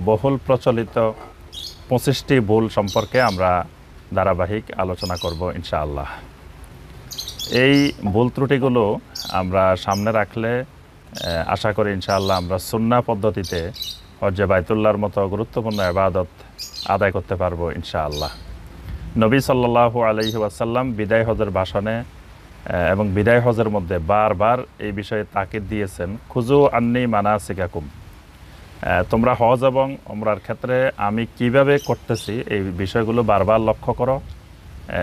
বহুল প্রচলিত 25টি ভুল সম্পর্কে আমরা ধারাবাহিক আলোচনা করব ইনশাআল্লাহ। এই ভুল ত্রুটিগুলো আমরা সামনে রাখলে আশা করি ইনশাআল্লাহ আমরা সুন্নাহ পদ্ধতিতে হজ্জে বাইতুল্লাহর মতো গুরুত্বপূর্ণ ইবাদত আদায় করতে পারবো ইনশাআল্লাহ। নবী সাল্লাল্লাহু আলাইহি ওয়াসাল্লাম বিদায় হজের ভাষণে এবং বিদায় হজের মধ্যে বারবার এই বিষয়ে তাকিদ দিয়েছেন, খুজু আন্নি মানাসিকাকুম, তোমরা হজ এবং ওমরার ক্ষেত্রে আমি কিভাবে করতেছি এই বিষয়গুলো বারবার লক্ষ্য করো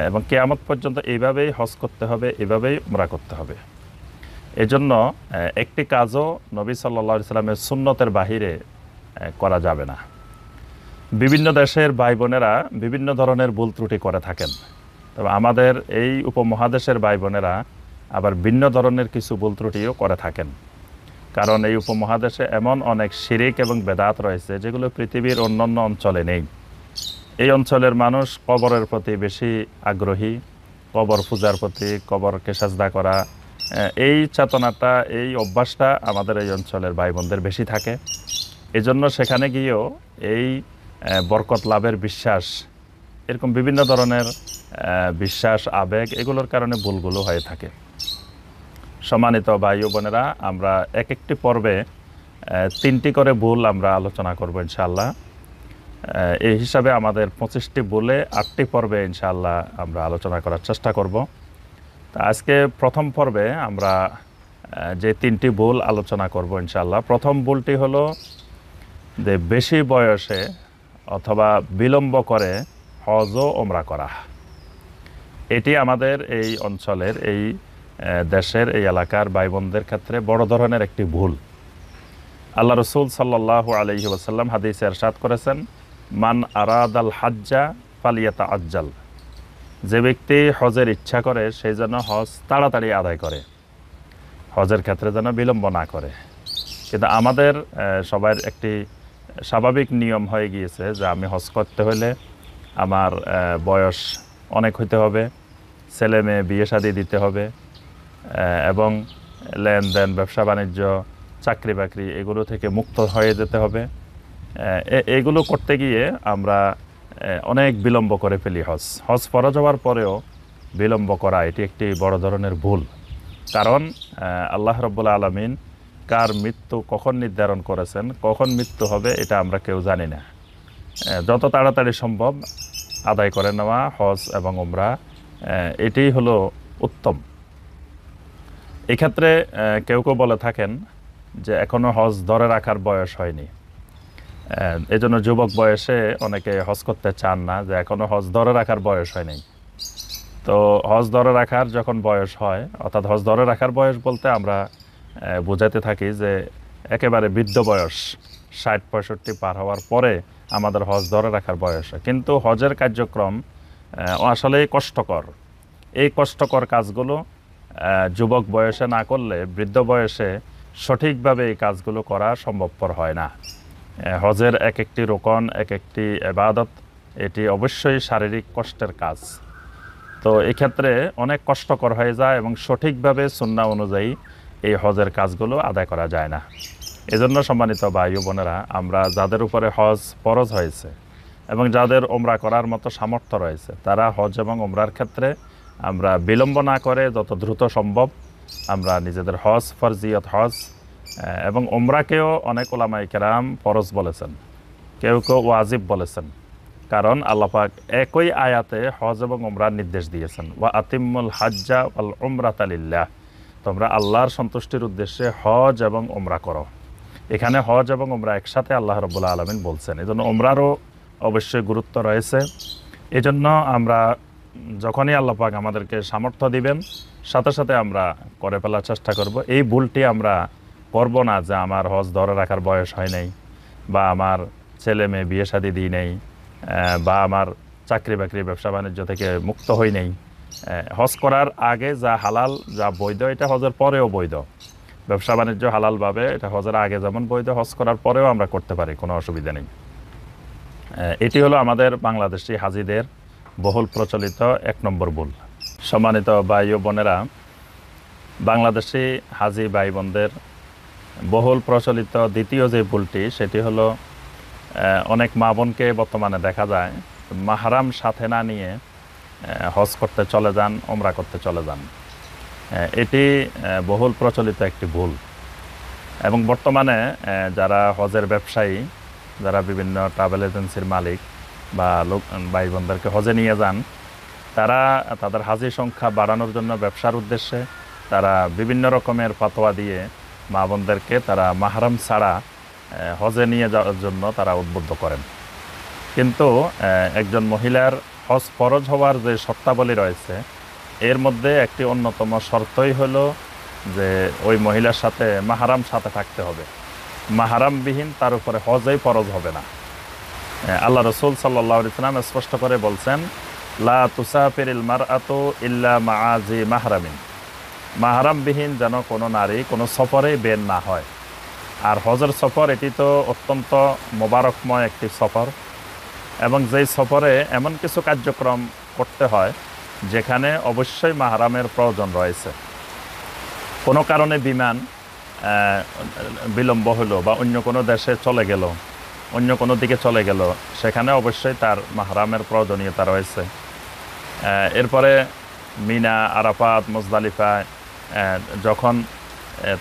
এবং কিয়ামত পর্যন্ত এইভাবেই হজ করতে হবে, এইভাবেই ওমরা করতে হবে। এজন্য একটি কাজও নবী সাল্লাল্লাহু আলাইহি সাল্লামের সুন্নতের বাহিরে করা যাবে না। বিভিন্ন দেশের ভাই বোনেরা বিভিন্ন ধরনের ভুল ত্রুটি করে থাকেন, তবে আমাদের এই উপমহাদেশের ভাই বোনেরা আবার ভিন্ন ধরনের কিছু ভুল ত্রুটিও করে থাকেন। কারণ এই উপমহাদেশে এমন অনেক শিরিক এবং বেদাত রয়েছে যেগুলো পৃথিবীর অন্যান্য অঞ্চলে নেই। এই অঞ্চলের মানুষ কবরের প্রতি বেশি আগ্রহী, কবর পূজার প্রতি, কবরকে সাজদা করা, এই চেতনাটা, এই অভ্যাসটা আমাদের এই অঞ্চলের ভাই বোনদের বেশি থাকে। এজন্য সেখানে গিয়েও এই বরকত লাভের বিশ্বাস, এরকম বিভিন্ন ধরনের বিশ্বাস, আবেগ, এগুলোর কারণে ভুলগুলো হয়ে থাকে। সম্মানিত ভাই ও বোনেরা, আমরা এক একটি পর্বে 3টি করে ভুল আমরা আলোচনা করব ইনশাআল্লাহ। এই হিসাবে আমাদের 25টি ভুলে 8টি পর্বে ইনশাআল্লাহ আমরা আলোচনা করার চেষ্টা করব। তা আজকে প্রথম পর্বে আমরা যে 3টি ভুল আলোচনা করব ইনশাআল্লাহ। প্রথম ভুলটি হলো যে বেশি বয়সে অথবা বিলম্ব করে হজ ও ওমরা করা। এটি আমাদের এই অঞ্চলের, এই দেশের, এই এলাকার ভাই বোনদের ক্ষেত্রে বড় ধরনের একটি ভুল। আল্লাহ রসুল সাল্লাল্লাহু আলাইহি ওয়াসাল্লাম হাদিসে ইরশাদ করেছেন, মান আরাদাল হাজ্জা ফালিয়াতা আজ্জাল, যে ব্যক্তি হজের ইচ্ছা করে সেই যেন হজ তাড়াতাড়ি আদায় করে, হজের ক্ষেত্রে যেন বিলম্ব না করে। কিন্তু আমাদের সবার একটি স্বাভাবিক নিয়ম হয়ে গিয়েছে যে আমি হজ করতে হলে আমার বয়স অনেক হইতে হবে, ছেলে মেয়ে বিয়ে শাদী দিতে হবে এবং লেনদেন, ব্যবসা বাণিজ্য, চাকরি বাকরি এগুলো থেকে মুক্ত হয়ে যেতে হবে। এগুলো করতে গিয়ে আমরা অনেক বিলম্ব করে ফেলি। হজ ফরজ হওয়ার পরেও বিলম্ব করা এটি একটি বড় ধরনের ভুল। কারণ আল্লাহ রাব্বুল আলামিন কার মৃত্যু কখন নির্ধারণ করেছেন, কখন মৃত্যু হবে, এটা আমরা কেউ জানি না। যত তাড়াতাড়ি সম্ভব আদায় করে নেওয়া হজ এবং ওমরা, এটাই হলো উত্তম। এক্ষেত্রে কেউ কেউ বলে থাকেন যে এখনও হজ ধরে রাখার বয়স হয়নি, এজন্য যুবক বয়সে অনেকে হজ করতে চান না, যে এখনও হজ ধরে রাখার বয়স হয়নি। তো হজ ধরে রাখার যখন বয়স হয়, অর্থাৎ হজ ধরে রাখার বয়স বলতে আমরা বোঝাতে থাকি যে একেবারে বৃদ্ধ বয়স, 60-65 পার হওয়ার পরে আমাদের হজ ধরে রাখার বয়স হয়। কিন্তু হজের কার্যক্রম আসলেই কষ্টকর। এই কষ্টকর কাজগুলো যুবক বয়সে না করলে বৃদ্ধ বয়সে সঠিকভাবে এই কাজগুলো করা সম্ভবপর হয় না। হজের এক একটি রোকন, এক একটি ইবাদত, এটি অবশ্যই শারীরিক কষ্টের কাজ। তো এক্ষেত্রে অনেক কষ্টকর হয়ে যায় এবং সঠিকভাবে সুন্নাহ অনুযায়ী এই হজের কাজগুলো আদায় করা যায় না। এজন্য সম্মানিত ভাই ও বোনেরা, আমরা যাদের উপরে হজ ফরজ হয়েছে এবং যাদের ওমরা করার মতো সামর্থ্য রয়েছে, তারা হজ এবং ওমরার ক্ষেত্রে আমরা বিলম্ব না করে যত দ্রুত সম্ভব আমরা নিজেদের হজ, ফরজিয়ত হজ এবং ওমরাকেও অনেক উলামায়ে কেরাম ফরজ বলেছেন, কেউ কেউ ওয়াজিব বলেছেন। কারণ আল্লাহ পাক একই আয়াতে হজ এবং ওমরার নির্দেশ দিয়েছেন, ওয়া আতিম্মুল হাজ্জা ওয়াল উমরাতা লিল্লাহ, তোমরা আল্লাহর সন্তুষ্টির উদ্দেশ্যে হজ এবং ওমরা করো। এখানে হজ এবং ওমরা একসাথে আল্লাহ রাব্বুল আলামিন বলছেন, এজন্য ওমরারও অবশ্যই গুরুত্ব রয়েছে। এজন্য আমরা যখনই আল্লাহ পাক আমাদেরকে সামর্থ্য দিবেন, সাথে সাথে আমরা করে ফেলার চেষ্টা করব। এই ভুলটি আমরা করব না যে আমার হজ ধরে রাখার বয়স হয় নাই, বা আমার ছেলে মেয়ে বিয়ে শাদী দিই নেই, বা আমার চাকরি বাকরি, ব্যবসা বাণিজ্য থেকে মুক্ত হই নেই। হজ করার আগে যা হালাল, যা বৈধ, এটা হজের পরেও বৈধ। ব্যবসা বাণিজ্য হালালভাবে, এটা হজের আগে যেমন বৈধ, হজ করার পরেও আমরা করতে পারি, কোনো অসুবিধা নেই। এটি হলো আমাদের বাংলাদেশি হাজিদের বহুল প্রচলিত 1 নম্বর ভুল। সম্মানিত ভাই ও বোনেরা, বাংলাদেশি হাজি ভাই বোনদের বহুল প্রচলিত দ্বিতীয় যে ভুলটি, সেটি হলো অনেক মা বোনকে বর্তমানে দেখা যায় মাহরাম সাথে না নিয়ে হজ করতে চলে যান, ওমরা করতে চলে যান। এটি বহুল প্রচলিত একটি ভুল। এবং বর্তমানে যারা হজের ব্যবসায়ী, যারা বিভিন্ন ট্রাভেল এজেন্সির মালিক বা লোক ভাই বোনদেরকে হজে নিয়ে যান, তারা তাদের হাজি সংখ্যা বাড়ানোর জন্য ব্যবসার উদ্দেশ্যে তারা বিভিন্ন রকমের ফতোয়া দিয়ে মা বোনদেরকে তারা মাহরাম ছাড়া হজে নিয়ে যাওয়ার জন্য তারা উদ্বুদ্ধ করেন। কিন্তু একজন মহিলার হজ ফরজ হওয়ার যে শর্তাবলী রয়েছে, এর মধ্যে একটি অন্যতম শর্তই হলো যে ওই মহিলার সাথে মাহরাম সাথে থাকতে হবে। মাহরামবিহীন তার উপরে হজই ফরজ হবে না। আল্লাহ রসুল সাল্লাল্লাহু আলাইহি ওয়াসাল্লাম স্পষ্ট করে বলছেন, লা তুসাফিরিল মারআতু ইল্লা মাআ জি মাহরামিন। মাহরামবিহীন যেন কোনো নারী কোনো সফরে বের না হয়। আর হজের সফর এটি তো অত্যন্ত মোবারকময় একটি সফর, এবং যেই সফরে এমন কিছু কার্যক্রম করতে হয় যেখানে অবশ্যই মাহরামের প্রয়োজন রয়েছে। কোনো কারণে বিমান বিলম্ব হলো বা অন্য কোনো দেশে চলে গেল, অন্য কোনো দিকে চলে গেল, সেখানে অবশ্যই তার মাহরামের প্রয়োজনীয়তা রয়েছে। এরপরে মিনা, আরাফাত, মুজদালিফায় যখন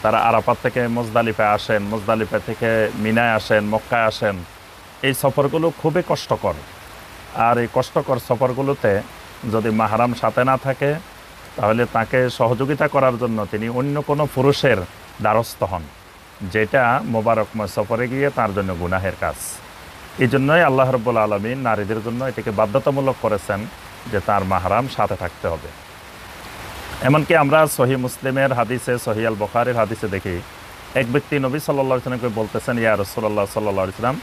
তারা আরাফাত থেকে মুজদালিফায় আসেন, মুজদালিফা থেকে মিনায় আসেন, মক্কায় আসেন, এই সফরগুলো খুবই কষ্টকর। আর এই কষ্টকর সফরগুলোতে যদি মাহরাম সাথে না থাকে, তাহলে তাকে সহযোগিতা করার জন্য তিনি অন্য কোনো পুরুষের দ্বারস্থ হন, যেটা মোবারকময় সফরে গিয়ে তার জন্য গুনাহের কাজ। এই জন্যই আল্লাহ রাব্বুল আলামিন নারীদের জন্য এটাকে বাধ্যতামূলক করেছেন যে তার মাহরাম সাথে থাকতে হবে। এমনকি আমরা সহিহ মুসলিমের হাদিসে, সহিহ আল বুখারীর হাদিসে দেখি এক ব্যক্তি নবী সাল্লাল্লাহু আলাইহি ওয়াসাল্লামকে বলতেছেন, ইয়া রাসূলুল্লাহ সাল্লাল্লাহু আলাইহি ওয়াসাল্লাম,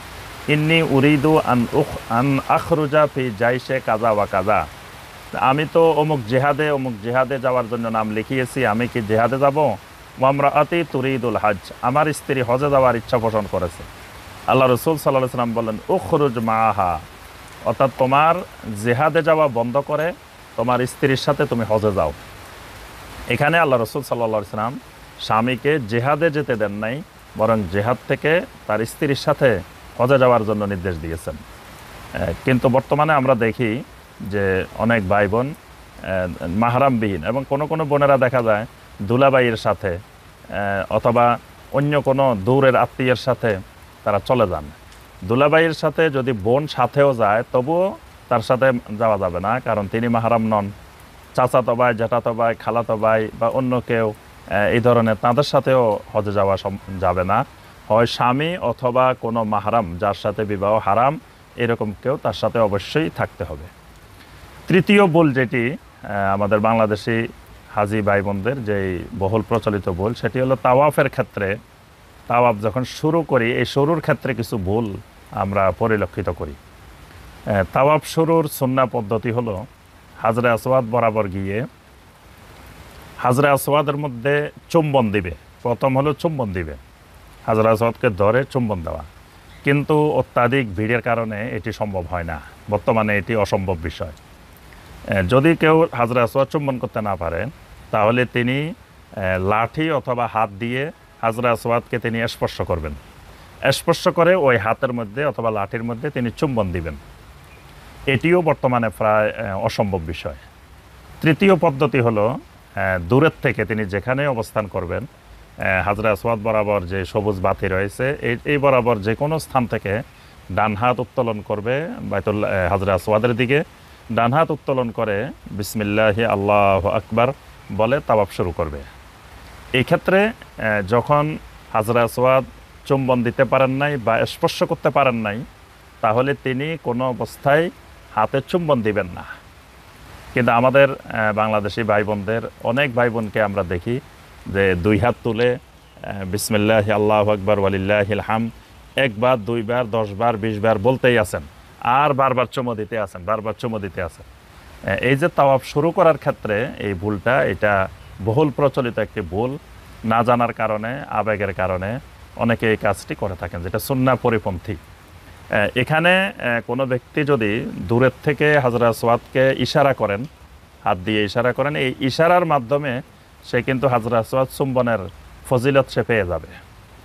ইন্নী উরিদু আন আখরুজা ফি জাইশে কাজা ওয়া কাজা। আমি তো অমুক জেহাদে যাওয়ার জন্য নাম লিখিয়েছি, আমি কি জেহাদে যাব? ওয়ামরাআতি তুরিদুল হজ, আমার স্ত্রী হজে যাওয়ার ইচ্ছা পোষণ করেছে। আল্লাহ রসুল সাল্লাল্লাহু আলাইহি ওয়াসাল্লাম বললেন, উখরুজ মাআহা, অর্থাৎ তোমার জেহাদে যাওয়া বন্ধ করে তোমার স্ত্রীর সাথে তুমি হজে যাও। এখানে আল্লাহ রসুল সাল্লাল্লাহু আলাইহি ওয়াসাল্লাম স্বামীকে জেহাদে যেতে দেন নাই, বরং জেহাদ থেকে তার স্ত্রীর সাথে হজে যাওয়ার জন্য নির্দেশ দিয়েছেন। কিন্তু বর্তমানে আমরা দেখি যে অনেক ভাই বোন মাহরামবিহীন, এবং কোনো কোনো বোনেরা দেখা যায় দুলাবাইয়ের সাথে অথবা অন্য কোনো দূরের আত্মীয়ের সাথে তারা চলে যান। দুলাবাইয়ের সাথে যদি বোন সাথেও যায়, তবুও তার সাথে যাওয়া যাবে না, কারণ তিনি মাহরাম নন। চাচাতো ভাই, জ্যাঠাতো ভাই, খালাতো ভাই বা অন্য কেউ এই ধরনের, তাদের সাথেও হজে যাওয়া যাবে না। হয় স্বামী অথবা কোনো মাহরাম যার সাথে বিবাহ হারাম, এরকম কেউ তার সাথে অবশ্যই থাকতে হবে। তৃতীয় ভুল যেটি আমাদের বাংলাদেশি হাজি ভাই বোনদের যেই বহুল প্রচলিত ভুল, সেটি হলো তাওয়াফের ক্ষেত্রে, তাওয়াফ যখন শুরু করি, এই শুরুর ক্ষেত্রে কিছু ভুল আমরা পরিলক্ষিত করি। তাওয়াফ শুরুর সুন্নাহ পদ্ধতি হলো হাজরে আসওয়াদ বরাবর গিয়ে হাজরে আসওয়াদের মধ্যে চুম্বন দিবে। প্রথম হলো চুম্বন দিবে, হাজরে আসওয়াদকে ধরে চুম্বন দেওয়া। কিন্তু অত্যাধিক ভিড়ের কারণে এটি সম্ভব হয় না, বর্তমানে এটি অসম্ভব বিষয়। যদি কেউ হাজরে আসওয়াদ চুম্বন করতে না পারে, তাহলে তিনি লাঠি অথবা হাত দিয়ে হাজরে আসওয়াদকে তিনি স্পর্শ করবেন। স্পর্শ করে ওই হাতের মধ্যে অথবা লাঠির মধ্যে তিনি চুম্বন দিবেন। এটিও বর্তমানে প্রায় অসম্ভব বিষয়। তৃতীয় পদ্ধতি হলো দূরের থেকে তিনি যেখানে অবস্থান করবেন, হাজরে আসওয়াদ বরাবর যে সবুজ বাতি রয়েছে, এই বরাবর যে কোনো স্থান থেকে ডান হাত উত্তোলন করবে বাইতুল্লাহ হাজরে আসওয়াদের দিকে। ডান হাত উত্তোলন করে বিসমিল্লাহি আল্লাহু আকবার বলে তাওয়াফ শুরু করবে। এই ক্ষেত্রে যখন হাজরে আসওয়াদ চুম্বন দিতে পারেন নাই বা স্পর্শ করতে পারেন নাই, তাহলে তিনি কোনো অবস্থায় হাতে চুম্বন দিবেন না। কিন্তু আমাদের বাংলাদেশি ভাই বোনদের অনেক ভাই বোনকে আমরা দেখি যে দুই হাত তুলে বিসমিল্লাহি আল্লাহু আকবার ওয়ালিল্লাহিল হামদ একবার, দুইবার, 10 বার, 20 বার বলতেই আছেন, আর বারবার চুমো দিতে আছেন, বারবার চুমো দিতে আছেন। এই যে তাওয়াফ শুরু করার ক্ষেত্রে এই ভুলটা, এটা বহুল প্রচলিত একটি ভুল। না জানার কারণে, আবেগের কারণে অনেকে এই কাজটি করে থাকেন, যেটা সুন্নাহ পরিপন্থী। এখানে কোনো ব্যক্তি যদি দূরের থেকে হাজরে আসওয়াদকে ইশারা করেন, হাত দিয়ে ইশারা করেন, এই ইশারার মাধ্যমে সে কিন্তু হাজরে আসওয়াদ চুম্বনের ফজিলত সে পেয়ে যাবে।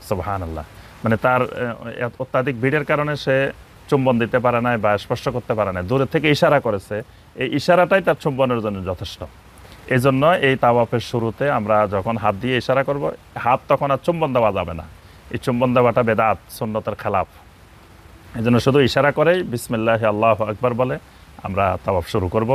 সুবহানাল্লাহ। মানে তার অত্যাধিক ভিড়ের কারণে সে চুম্বন দিতে পারে না বা স্পর্শ করতে পারে না, দূরে থেকে ইশারা করেছে, এই ইশারাটাই তার চুম্বনের জন্য যথেষ্ট। এই জন্য এই তাওয়াফের শুরুতে আমরা যখন হাত দিয়ে ইশারা করব, হাত তখন আর চুম্বন দেওয়া যাবে না, এই চুম্বন দেওয়াটা বেদাত, সুন্নতের খেলাফ। এই জন্য শুধু ইশারা করেই বিসমিল্লাহ আল্লাহু আকবার বলে আমরা তাওয়াফ শুরু করব।